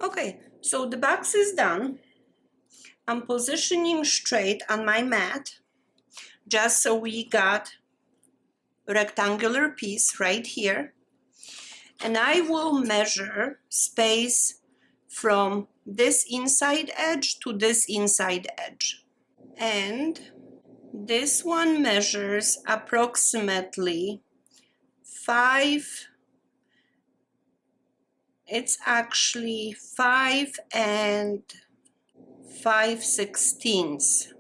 Okay, so the box is done. I'm positioning straight on my mat, just so we got a rectangular piece right here. And I will measure space from this inside edge to this inside edge. And this one measures approximately 5, it's actually 5 5/16.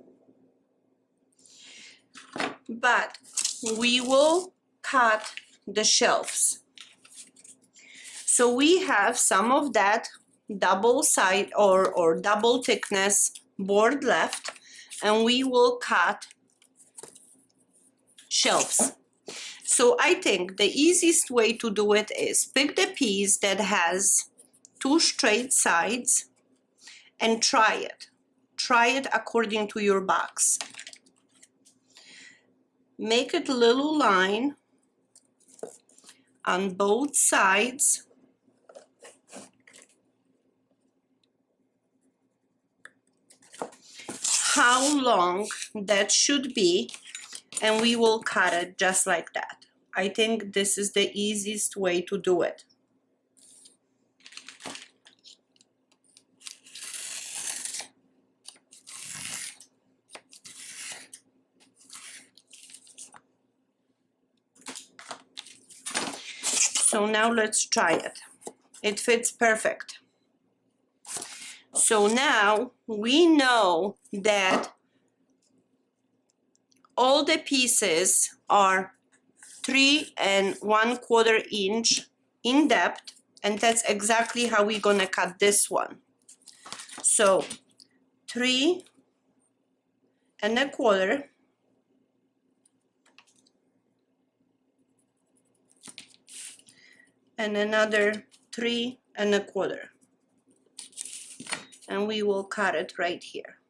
But we will cut the shelves. So we have some of that double side or double thickness board left, and we will cut shelves. So I think the easiest way to do it is pick the piece that has 2 straight sides and try it. Try it according to your box. Make it a little line on both sides. How long that should be, and we will cut it just like that. I think this is the easiest way to do it. So now let's try it. It fits perfect. So now we know that all the pieces are 3 1/4 inch in depth, and that's exactly how we're gonna cut this one. So 3 1/4, and another 3 1/4, and we will cut it right here.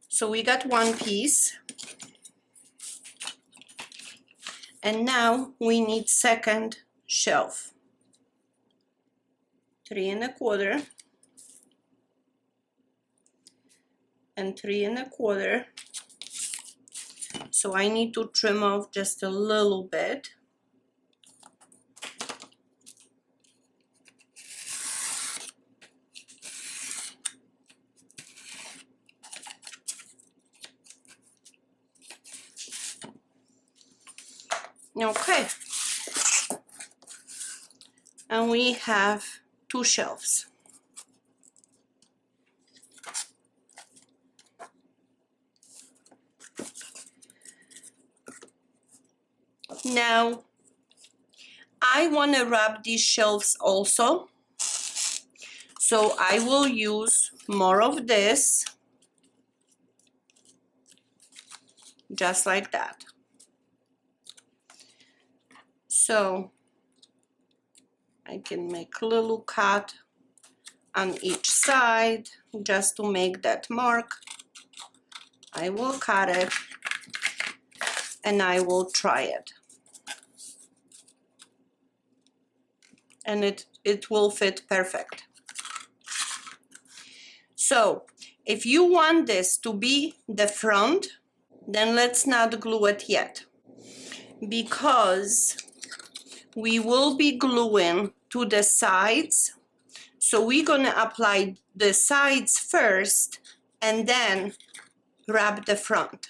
So we got one piece, and now we need second shelf. 3 1/4 and 3 1/4. So I need to trim off just a little bit. Okay, and we have 2 shelves. Now I want to wrap these shelves also, so I will use more of this, just like that. So I can make a little cut on each side just to make that mark. I will cut it and I will try it. And it will fit perfect. So if you want this to be the front, then let's not glue it yet, because we will be gluing to the sides. So we're gonna apply the sides first and then wrap the front.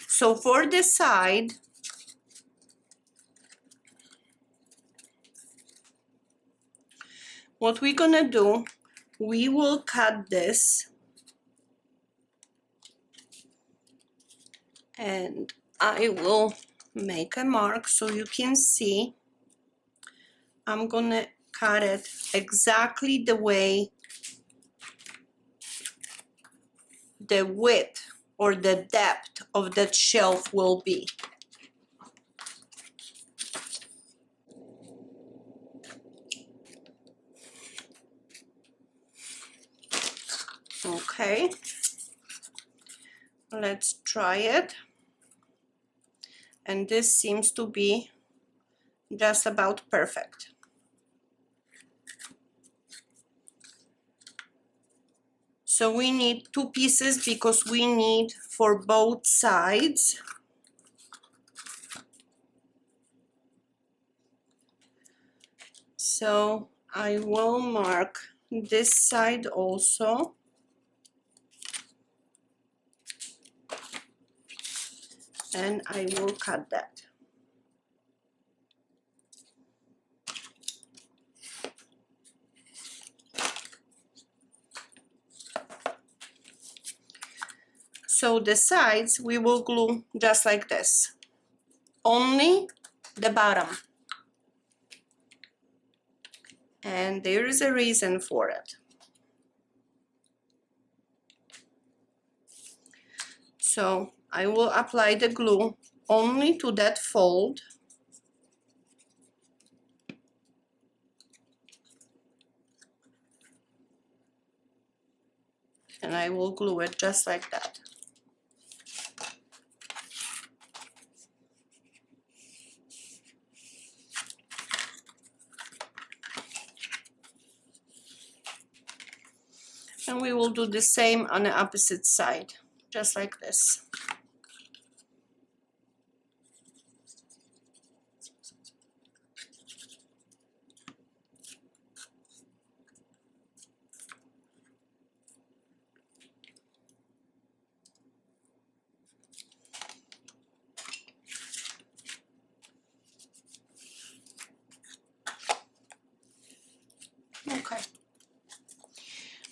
So for the side, what we're gonna do, we will cut this, and I will make a mark so you can see. I'm gonna cut it exactly the way the width or the depth of that shelf will be. Okay, Let's try it. And this seems to be just about perfect. So we need 2 pieces because we need for both sides. So I will mark this side also. And I will cut that. So the sides we will glue just like this, only the bottom. And there is a reason for it. So I will apply the glue only to that fold. And I will glue it just like that. And we will do the same on the opposite side, just like this. Okay.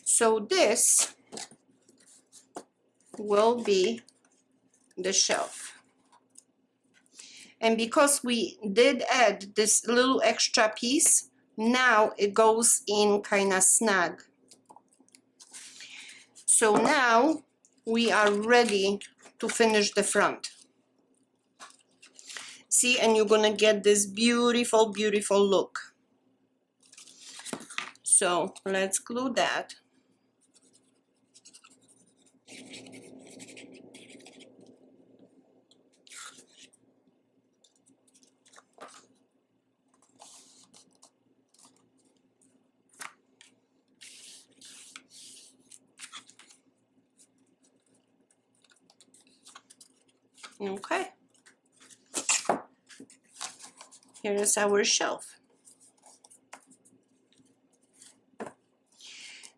So this will be the shelf. And because we did add this little extra piece, now it goes in kind of snug. So now we are ready to finish the front. See, and you're gonna get this beautiful, beautiful look. So let's glue that. Okay. Here is our shelf.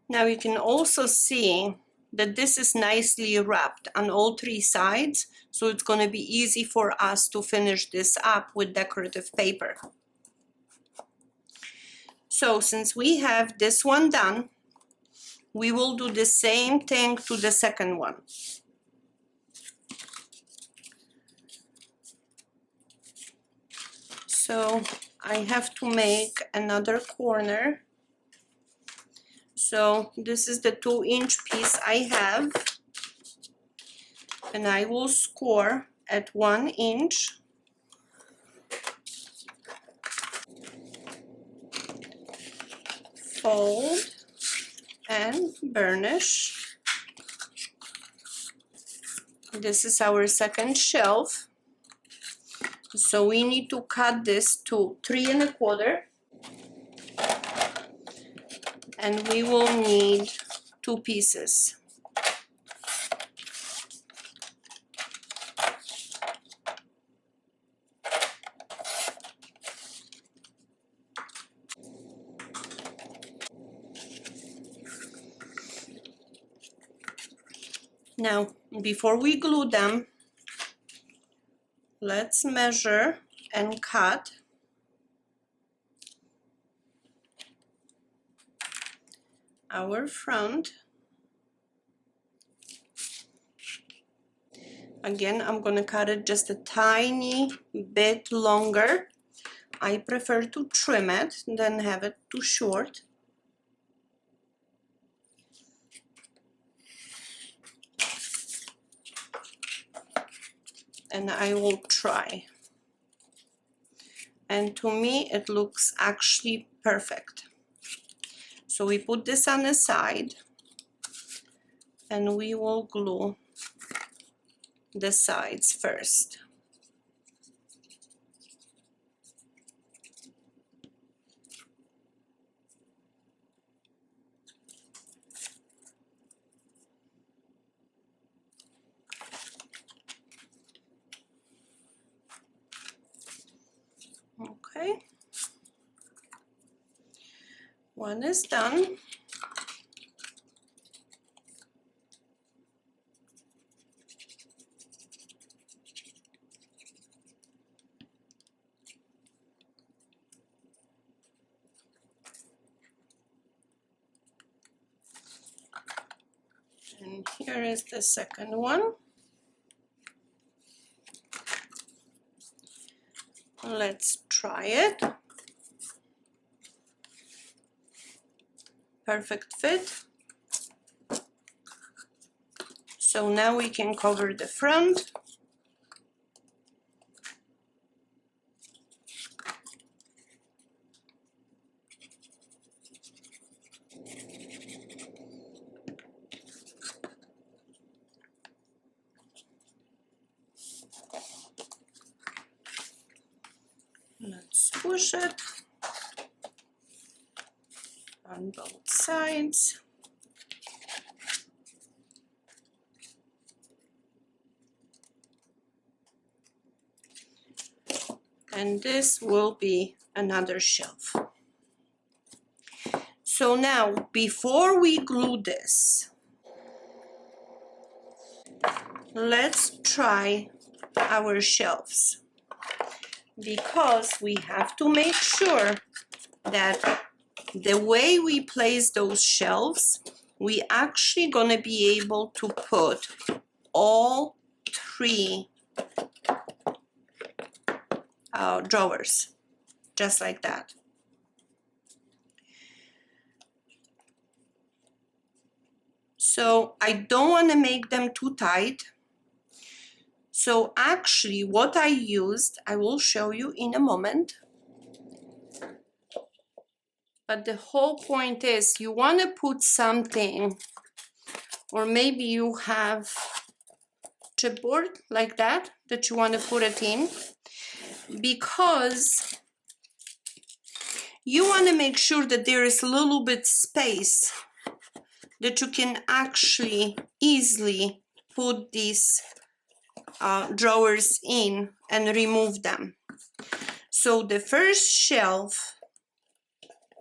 Now you can also see that this is nicely wrapped on all 3 sides, so it's going to be easy for us to finish this up with decorative paper. So since we have this one done, we will do the same thing to the second one. So I have to make another corner. So this is the 2-inch piece I have, and I will score at 1 inch. Fold and burnish. This is our second shelf. So we need to cut this to 3 1/4. And we will need 2 pieces. Now, before we glue them, let's measure and cut our front. Again, I'm gonna cut it just a tiny bit longer. I prefer to trim it than have it too short. And I will try. And to me, it looks actually perfect. So we put this on the side and we will glue the sides first. Okay, one is done. And here is the second one. Let's try it. Perfect fit. So now we can cover the front. Let's push it on both sides. And this will be another shelf. So now, before we glue this, let's try our shelves, because we have to make sure that the way we place those shelves, we actually gonna be able to put all three drawers, just like that. So I don't want to make them too tight. So actually what I used, I will show you in a moment. But the whole point is you want to put something, or maybe you have chipboard like that you want to put it in, because you want to make sure that there is a little bit space that you can actually easily put these drawers in and remove them. So the first shelf,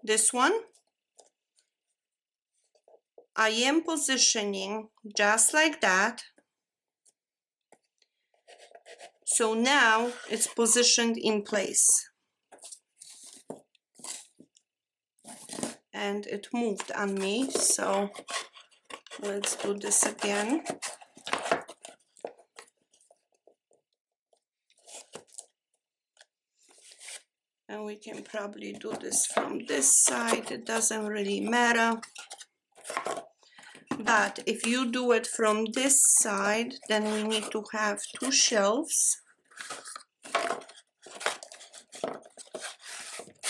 this one, I am positioning just like that. So now it's positioned in place. And it moved on me, so let's do this again. And we can probably do this from this side, it doesn't really matter. But if you do it from this side, then we need to have two shelves.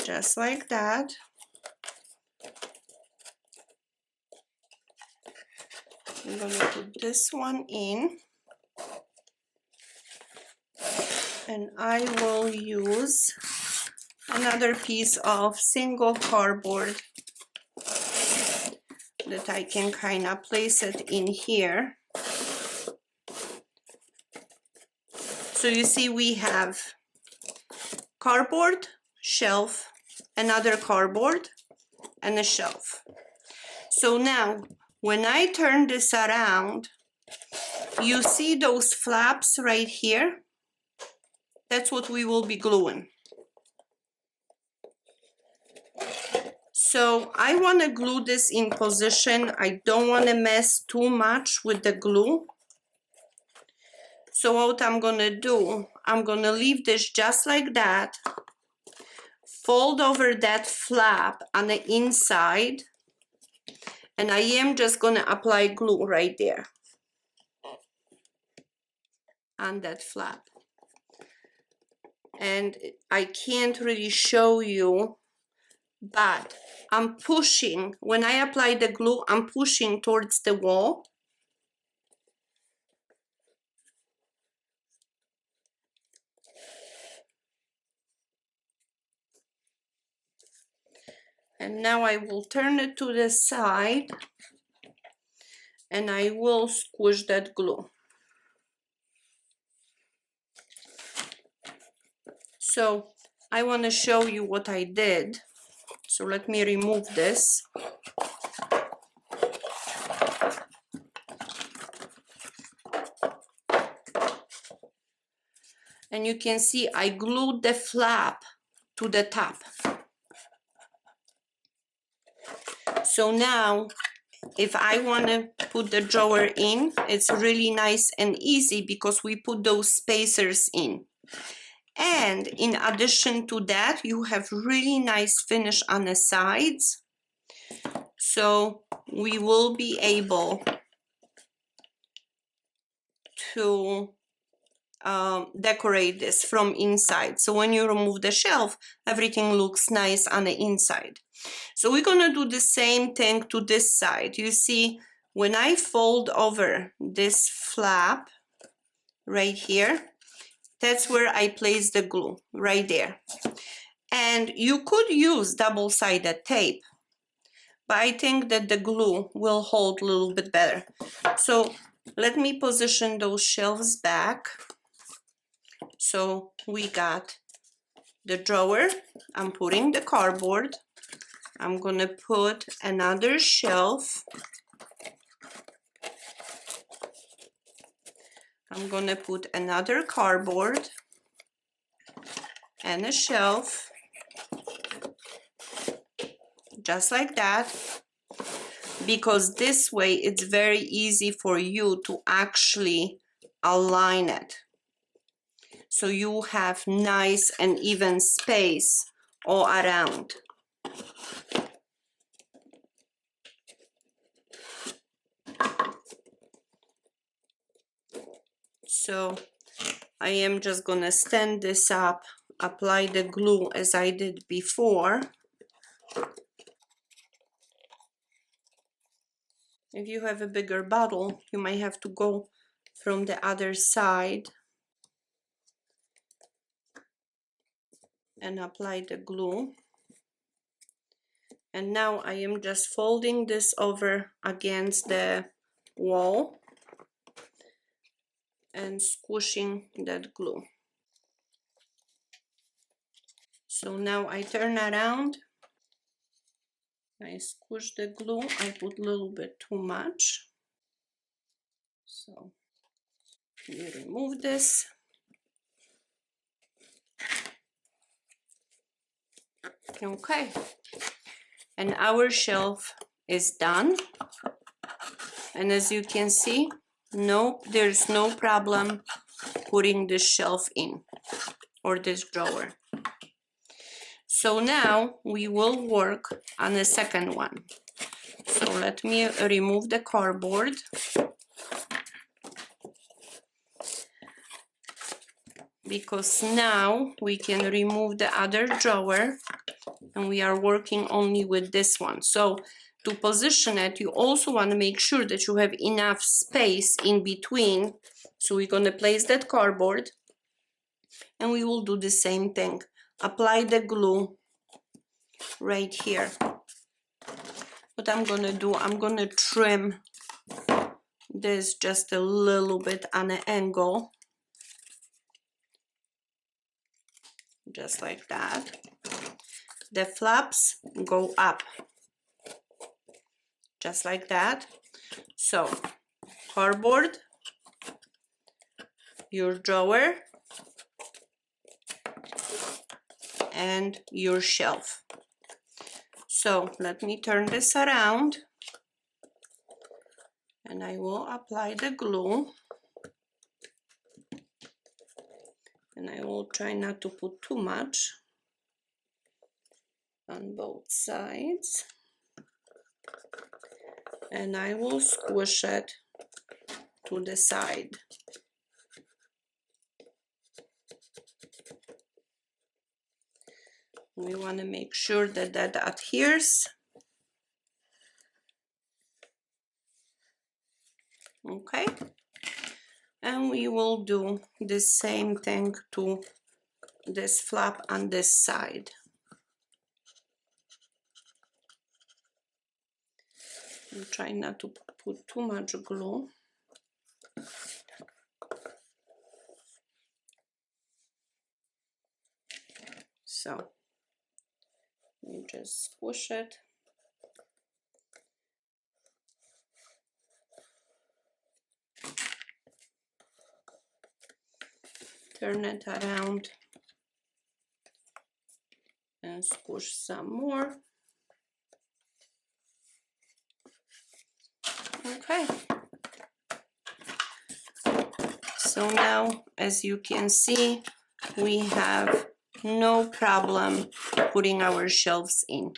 Just like that. I'm going to put this one in. And I will use another piece of single cardboard that I can kind of place it in here. So you see we have cardboard, shelf, another cardboard, and a shelf. So now when I turn this around, you see those flaps right here? That's what we will be gluing. So I want to glue this in position. I don't want to mess too much with the glue. So what I'm going to do, I'm going to leave this just like that. Fold over that flap on the inside. And I am just going to apply glue right there on that flap. And I can't really show you, but I'm pushing. When I apply the glue, I'm pushing towards the wall. And now I will turn it to the side and I will squish that glue. So I want to show you what I did. So let me remove this. And you can see I glued the flap to the top. So now if I want to put the drawer in, it's really nice and easy because we put those spacers in. And in addition to that, you have really nice finish on the sides. So we will be able to decorate this from inside. So when you remove the shelf, everything looks nice on the inside. So we're gonna do the same thing to this side. You see, when I fold over this flap right here, that's where I place the glue, right there. And you could use double-sided tape, but I think that the glue will hold a little bit better. So let me position those shelves back. So we got the drawer. I'm putting the cardboard. I'm gonna put another shelf. I'm gonna put another cardboard and a shelf, just like that, because this way it's very easy for you to actually align it. So you have nice and even space all around. So I am just gonna stand this up, apply the glue as I did before. If you have a bigger bottle, you might have to go from the other side and apply the glue. And now I am just folding this over against the wall and squishing that glue. So now I turn around, I squish the glue, I put a little bit too much. So we remove this. Okay, and our shelf is done. And as you can see, there's no problem putting this shelf in or this drawer. So now we will work on the second one. So let me remove the cardboard. Because now we can remove the other drawer and we are working only with this one. So to position it, you also want to make sure that you have enough space in between. So we're going to place that cardboard and we will do the same thing. Apply the glue right here. What I'm going to do, I'm going to trim this just a little bit on an angle. Just like that. The flaps go up. Just like that. So, cardboard, your drawer, and your shelf. So, let me turn this around and I will apply the glue. And I will try not to put too much on both sides. And I will squish it to the side. We want to make sure that that adheres. Okay. And we will do the same thing to this flap on this side. I'm trying not to put too much glue. So you just squish it. Turn it around and squish some more. Okay. So now, as you can see, we have no problem putting our shelves in.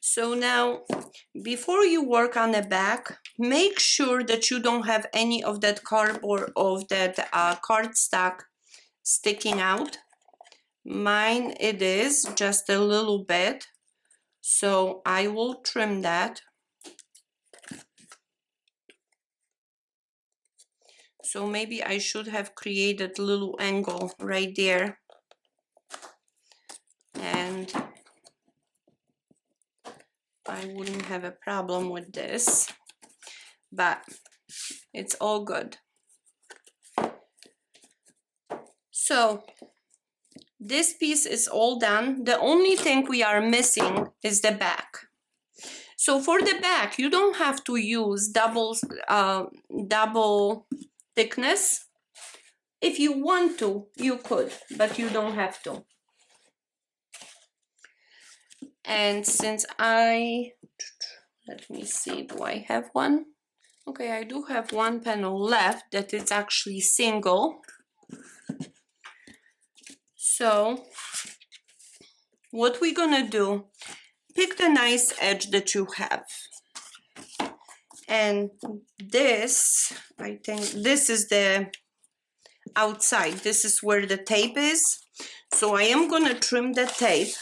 So now, before you work on the back, make sure that you don't have any of that cardboard or that cardstock sticking out. Mine, it is just a little bit, so I will trim that. So maybe I should have created a little angle right there, and I wouldn't have a problem with this, but it's all good. So this piece is all done. The only thing we are missing is the back. So for the back, you don't have to use double thickness. If you want to, you could, but you don't have to. And since let me see, do I have one? Okay, I do have one panel left that is actually single. So what we're gonna do, pick the nice edge that you have. And this, I think this is the outside. This is where the tape is. So I am gonna trim the tape.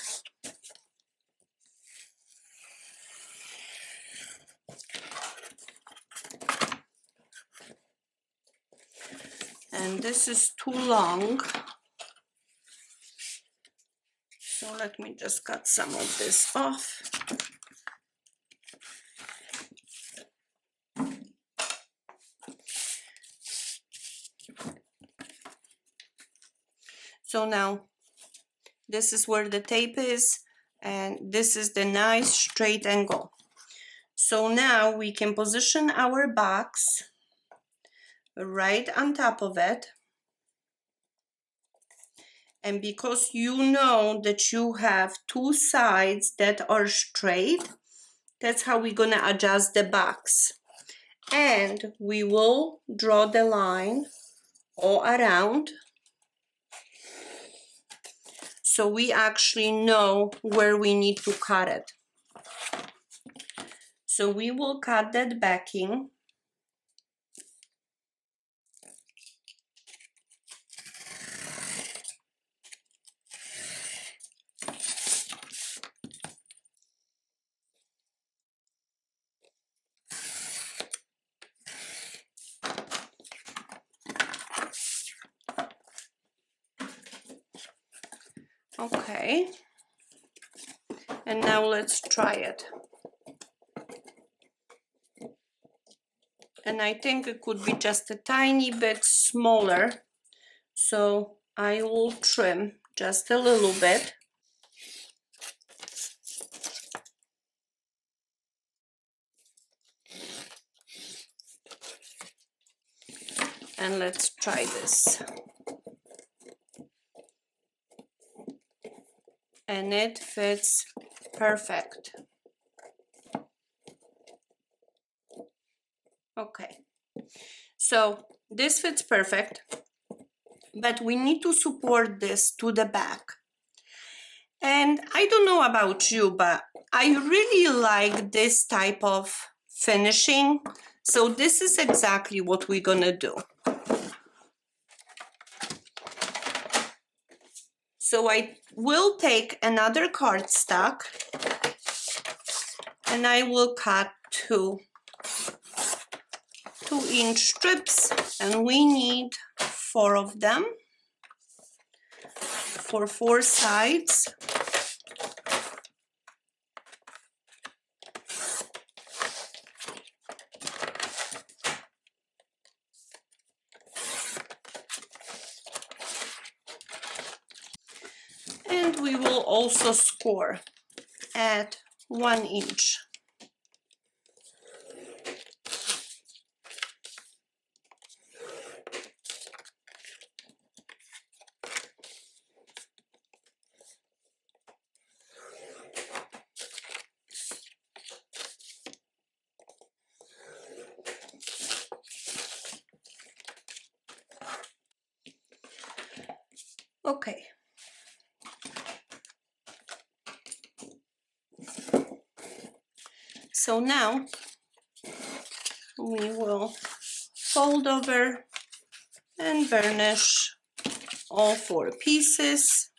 And this is too long. So let me just cut some of this off. So now this is where the tape is, and this is the nice straight angle. So now we can position our box right on top of it. And because you know that you have two sides that are straight, that's how we're gonna adjust the box. And we will draw the line all around, so we actually know where we need to cut it. So we will cut that backing. Okay, and now let's try it. And I think it could be just a tiny bit smaller, so I will trim just a little bit. And let's try this. And it fits perfect. Okay, so this fits perfect, but we need to support this to the back. And I don't know about you, but I really like this type of finishing. So this is exactly what we're gonna do. So I will take another cardstock and I will cut two 2-inch strips, and we need 4 of them. for 4 sides. And we will also score at 1 inch. Okay. So now we will fold over and burnish all 4 pieces.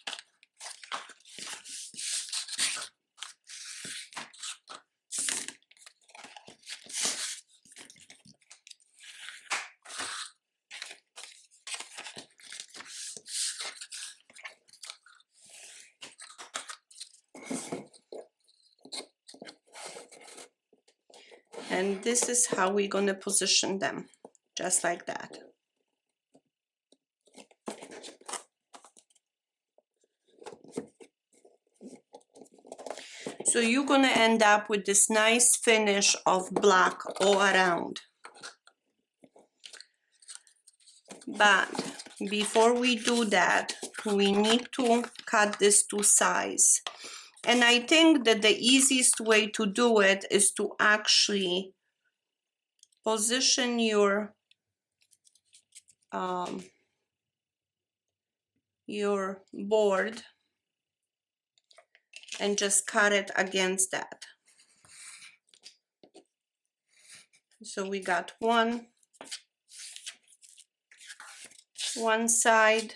And this is how we're going to position them, just like that. So you're going to end up with this nice finish of black all around. But before we do that, we need to cut this to size. And I think that the easiest way to do it is to actually position your board and just cut it against that. So we got one side,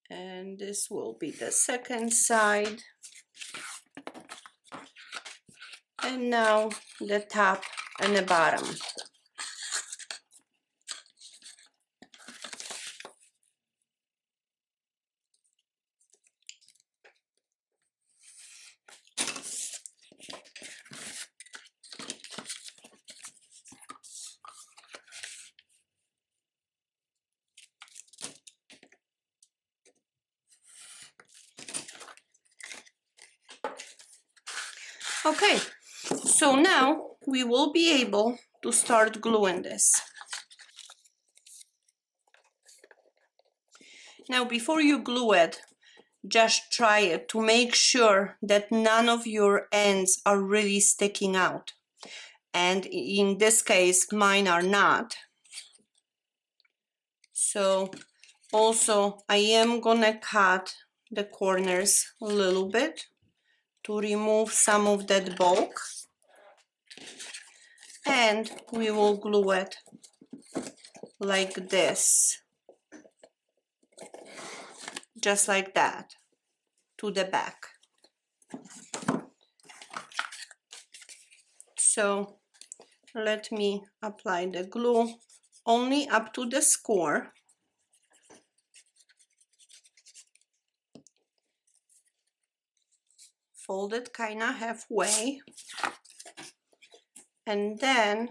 and this will be the second side, and now the top and the bottom. Okay, so now we will be able to start gluing this. Now, before you glue it, just try it to make sure that none of your ends are really sticking out. And in this case, mine are not. So also, I am gonna cut the corners a little bit to remove some of that bulk. And we will glue it like this, just like that, to the back. So let me apply the glue only up to the score. Fold it kind of halfway, and then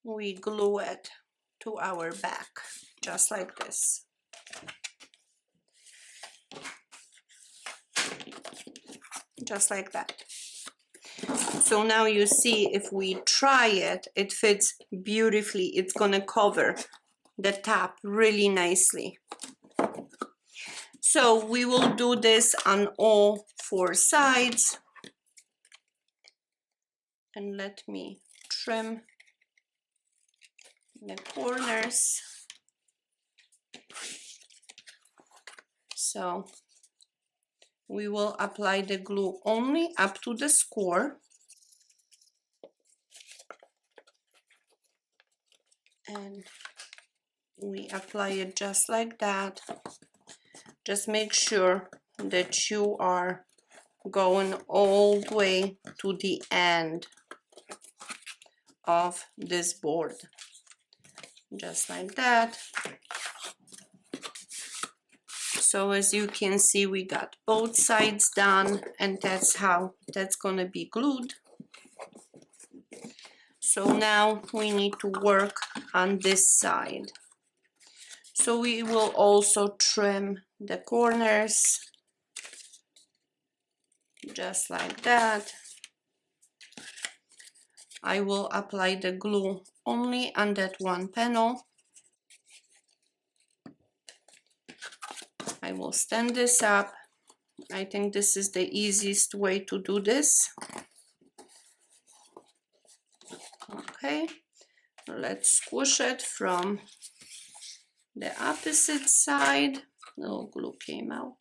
we glue it to our back, just like this. Just like that. So now you see, if we try it, it fits beautifully. It's gonna cover the top really nicely. So we will do this on all 4 sides. And let me trim the corners. So we will apply the glue only up to the score. And we apply it just like that. Just make sure that you are going all the way to the end of this board, just like that. So as you can see, we got both sides done, and that's how that's gonna be glued. So now we need to work on this side. So we will also trim the corners, just like that. I will apply the glue only on that one panel. I will stand this up. I think this is the easiest way to do this. Okay, let's squish it from the opposite side. No glue came out.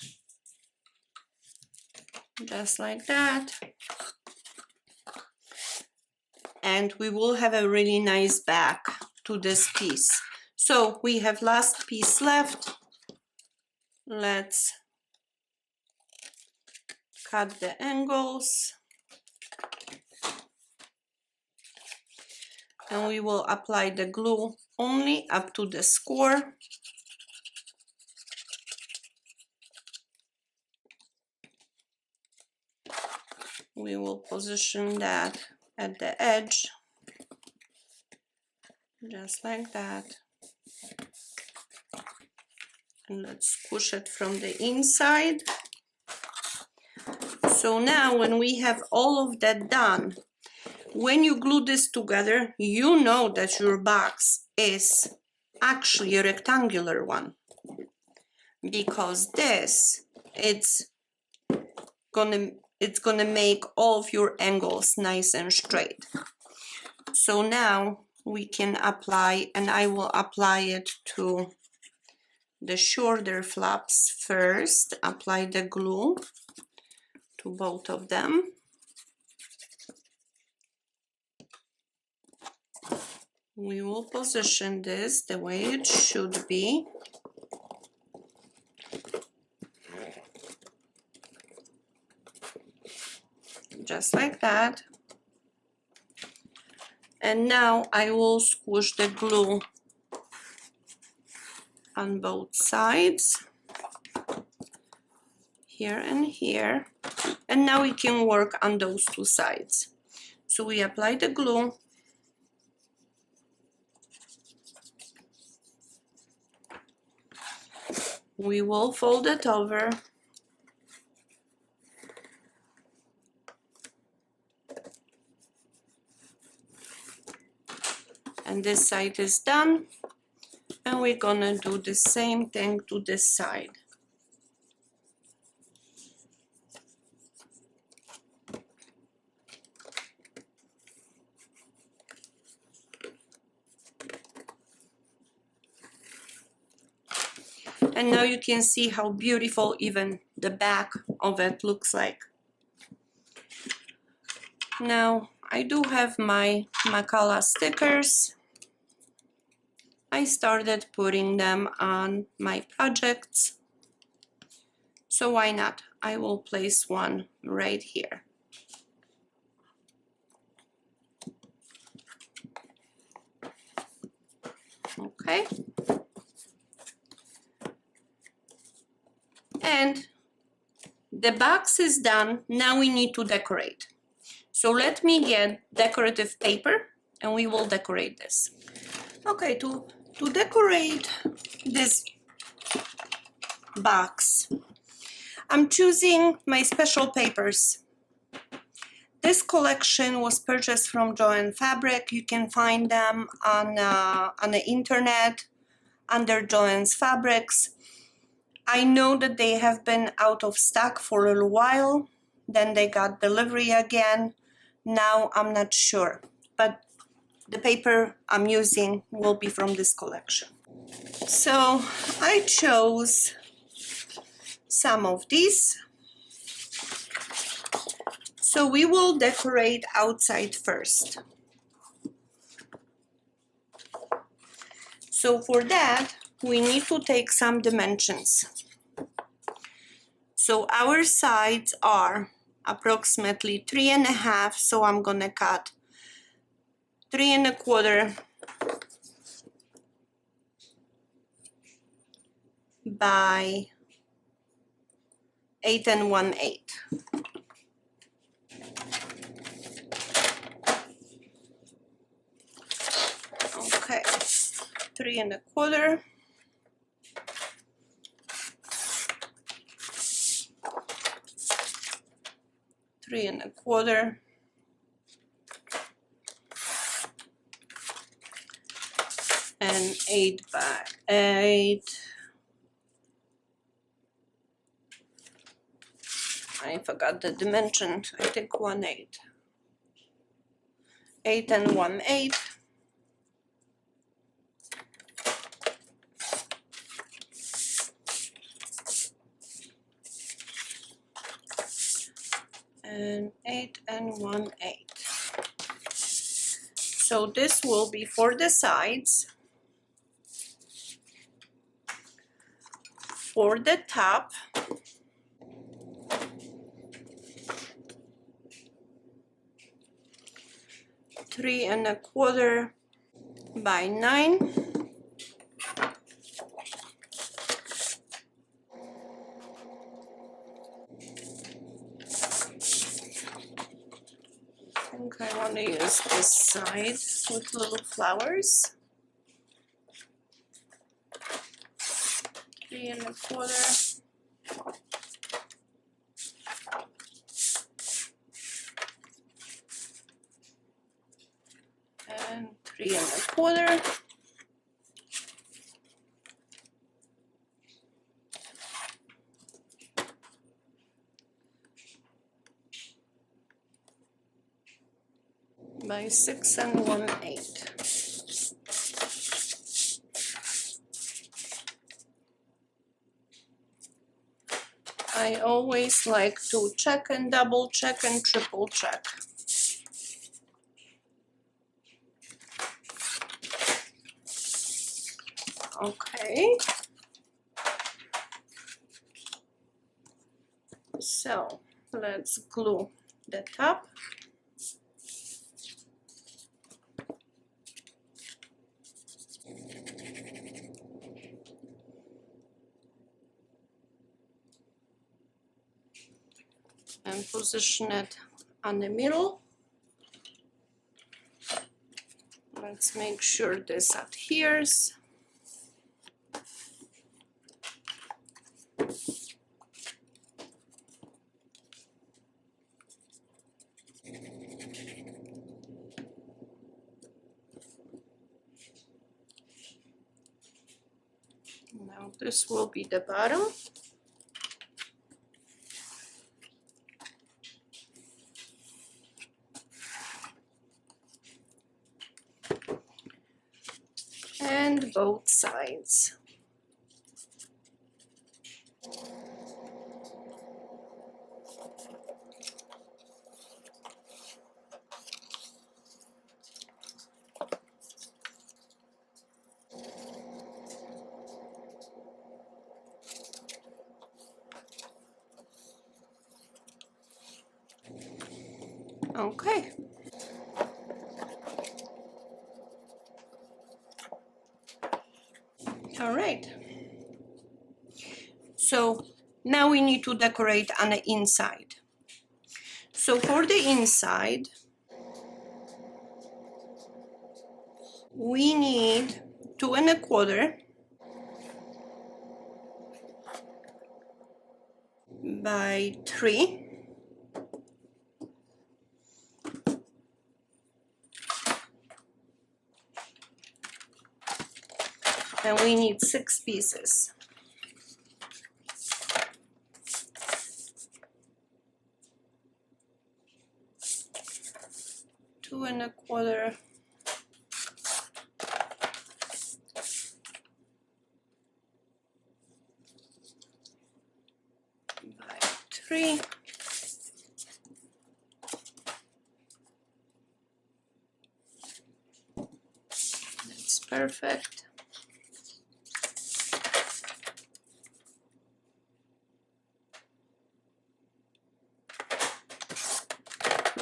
Just like that. And we will have a really nice back to this piece. So we have last piece left. Let's cut the angles. And we will apply the glue only up to the score. We will position that at the edge, just like that. And let's squish it from the inside. So now when we have all of that done, when you glue this together, you know that your box is actually a rectangular one, because this, it's gonna make all of your angles nice and straight. So now we can apply, and I will apply it to the shoulder flaps first. Apply the glue to both of them. We will position this the way it should be. Just like that. And now I will squish the glue on both sides, here and here. And now we can work on those two sides. So we apply the glue. We will fold it over. And this side is done. And we're gonna do the same thing to this side. And now you can see how beautiful even the back of it looks like. Now I do have my MaKala stickers. I started putting them on my projects. So why not? I will place one right here. Okay. And the box is done. Now we need to decorate. So let me get decorative paper and we will decorate this. Okay, to decorate this box, I'm choosing my special papers. This collection was purchased from Joann Fabric. You can find them on the internet under Joann's Fabrics. I know that they have been out of stock for a little while. Then they got delivery again. Now I'm not sure, but the paper I'm using will be from this collection. So I chose some of these. So we will decorate outside first. So for that, we need to take some dimensions. So our sides are approximately 3.5, so I'm gonna cut 3 1/4 by 8 1/8. Okay, 3 1/4 3 1/4 and 8 by 8. I forgot the dimension. I think 1/8. 8 1/8. And 8 1/8. So this will be for the sides. For the top, three and a quarter by 9. I think I want to use this side with little flowers. 3 1/4. And 3 1/4. By 6 1/8. I always like to check and double check and triple check. Okay. So let's glue the top. And position it on the middle. Let's make sure this adheres. Now this will be the bottom. And both sides. Okay. All right. So now we need to decorate on the inside. So for the inside, we need 2 1/4 by 3. And we need 6 pieces. Two and a quarter by 3. That's perfect.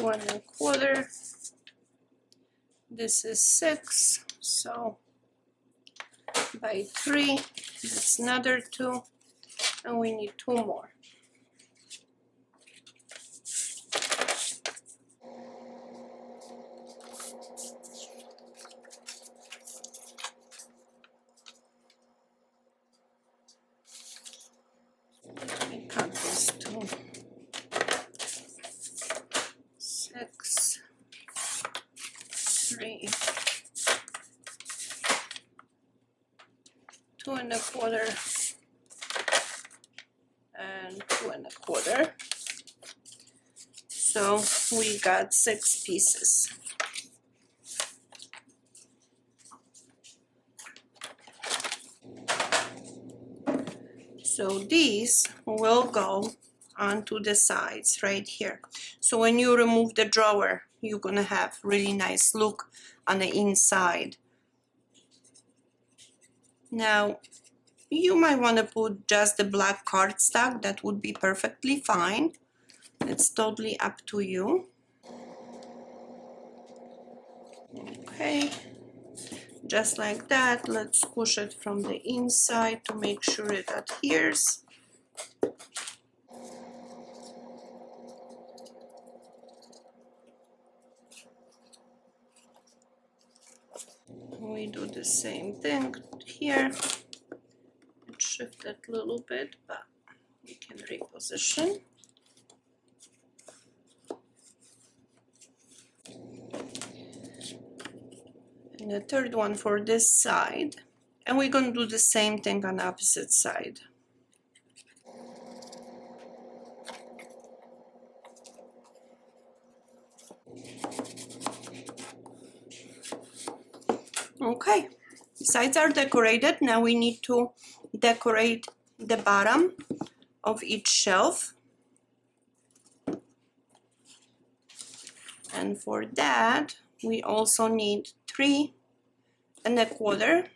1 1/4 This is 6, so by 3, that's another 2, and we need 2 more. We cut this to 6, 3, 2 1/4, and 2 1/4. So we got 6 pieces. So these will go onto the sides right here. So when you remove the drawer, you're gonna have really nice look on the inside. Now, you might want to put just the black cardstock. That would be perfectly fine. It's totally up to you. Okay, just like that. Let's push it from the inside to make sure it adheres. We do the same thing here. Shift it a little bit, but we can reposition. And the third one for this side. And we're going to do the same thing on the opposite side. Okay, sides are decorated. Now we need to decorate the bottom of each shelf. And for that, we also need 3 1/4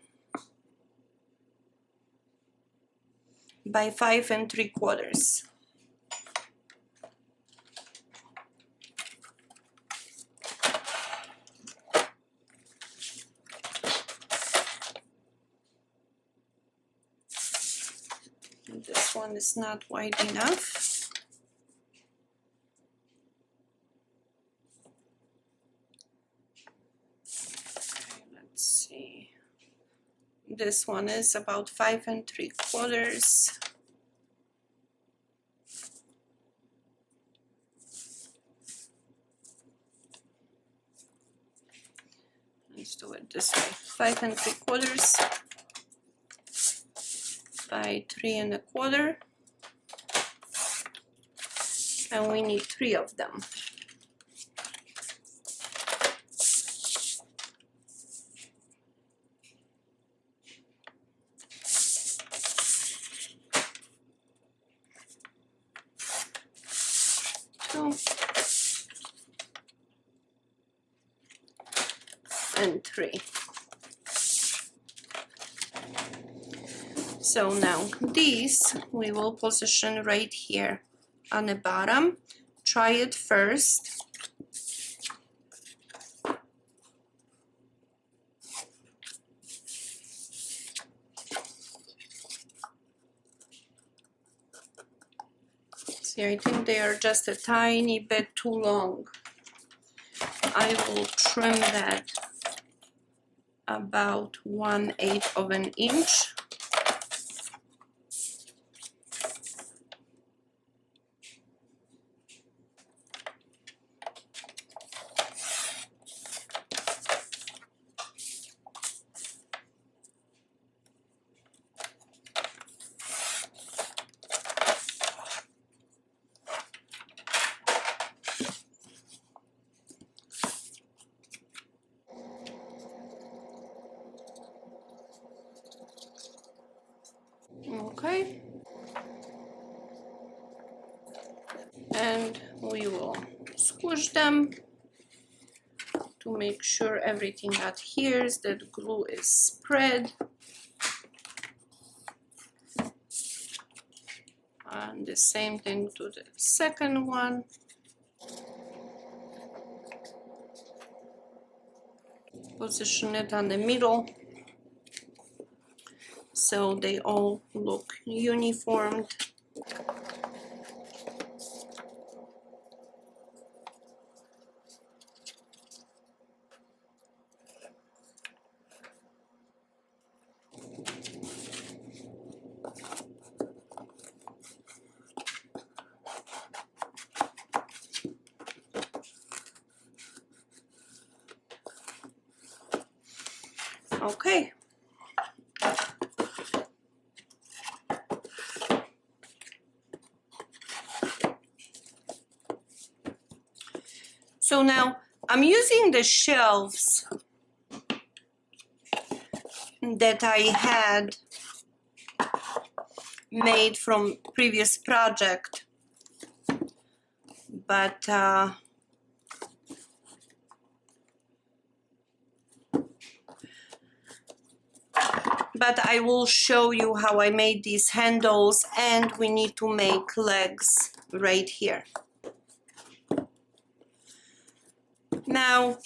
by 5 3/4. This one is not wide enough. Okay, let's see. This one is about 5 3/4. Let's do it this way. 5 3/4 by 3 1/4, and we need 3 of them. And 3. So now these we will position right here on the bottom. Try it first. See, I think they are just a tiny bit too long. I will trim that about 1/8 of an inch. Okay, and we will squish them to make sure everything adheres, that glue is spread. And the same thing to the second one. Position it on the middle so they all look uniformed. Okay. So now I'm using the shelves that I had made from previous project, but I will show you how I made these handles, and we need to make legs right here. Now,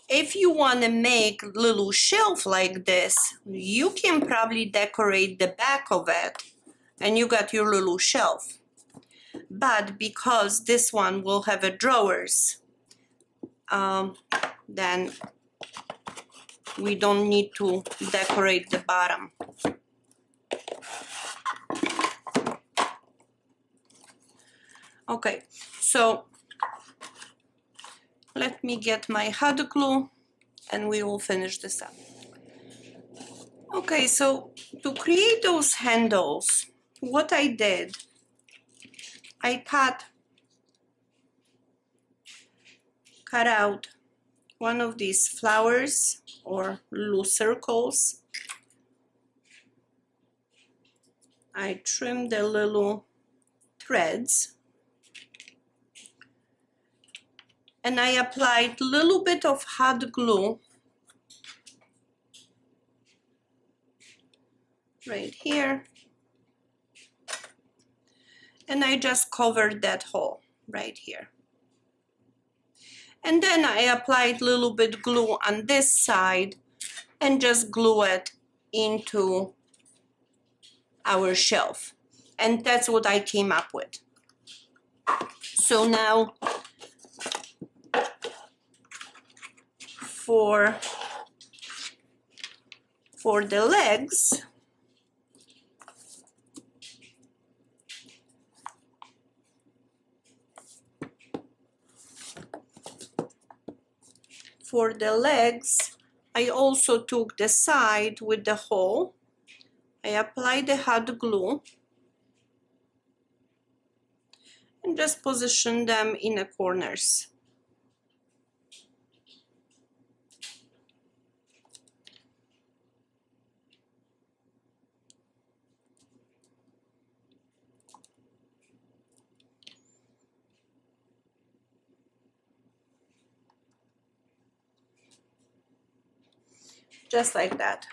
if you want to make a little shelf like this, you can probably decorate the back of it and you got your little shelf. But because this one will have a drawers, then we don't need to decorate the bottom. Okay, so let me get my hot glue and we will finish this up. Okay, so to create those handles, what I did, I cut out one of these flowers or little circles. I trimmed the little threads and I applied a little bit of hot glue right here, and I just covered that hole right here. And then I applied a little bit glue on this side and just glue it into our shelf. And that's what I came up with. So now for the legs, I also took the side with the hole. I applied the hot glue and just position them in the corners. Just like that.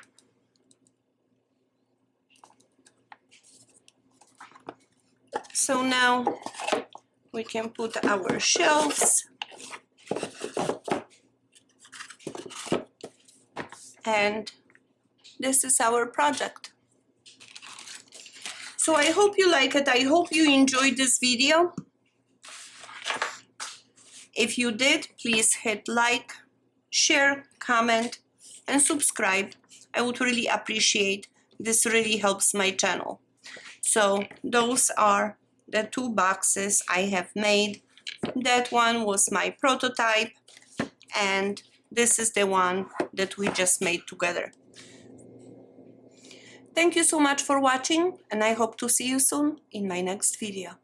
So now we can put our shelves, and this is our project. So I hope you like it. I hope you enjoyed this video. If you did, please hit like, share, comment, and subscribe. I would really appreciate. This really helps my channel. So those are the 2 boxes I have made. That one was my prototype, and this is the one that we just made together. Thank you so much for watching, and I hope to see you soon in my next video.